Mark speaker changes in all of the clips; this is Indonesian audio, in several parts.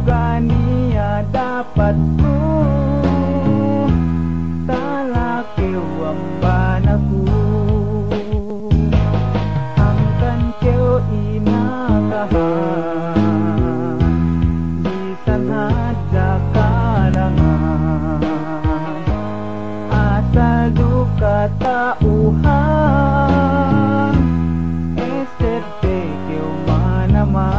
Speaker 1: gania dapatku talakeu ambanaku angkan keu inagahan bisan hadda kalangan asal duka tauhan esete keu manaman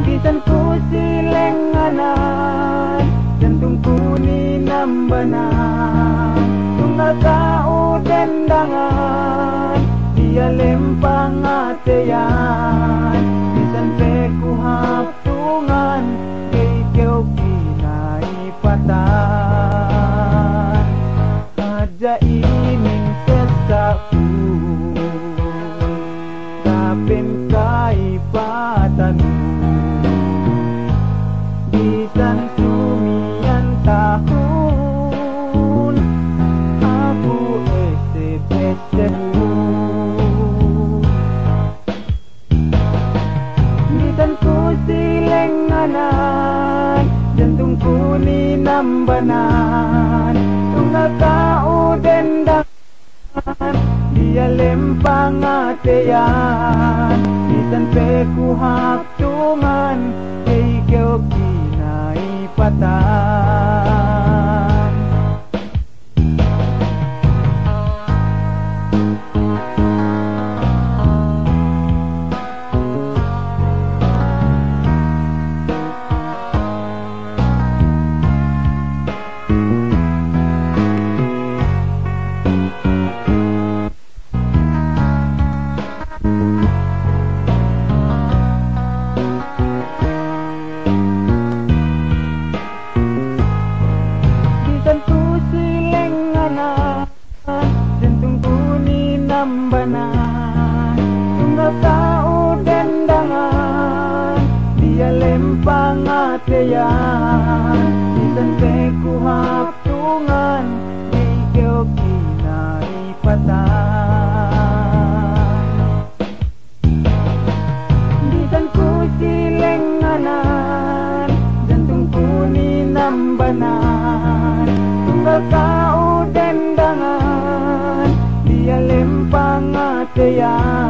Speaker 1: bisan ku silenganan jantungku ni nambanan tunggal kau dendangan dia lempang ateyan bisan peku haptungan kay keu kinaipatan aja ining sesaku kapin kaipatanu bisan sumian tahun aku esep-esepku bisan ku silenganan jantungku ni nambanan tunggal kau dendangan dia lempang ateyan bisan peku haptungan kay keu kinaipatan nambanan tunggal kau dendangan dia lempang ateyan bisan peku haptungan kay keu kinaipatan bisan ku silenganan jantungku ni nambanan tunggal kau dendangan dia lempang ateyan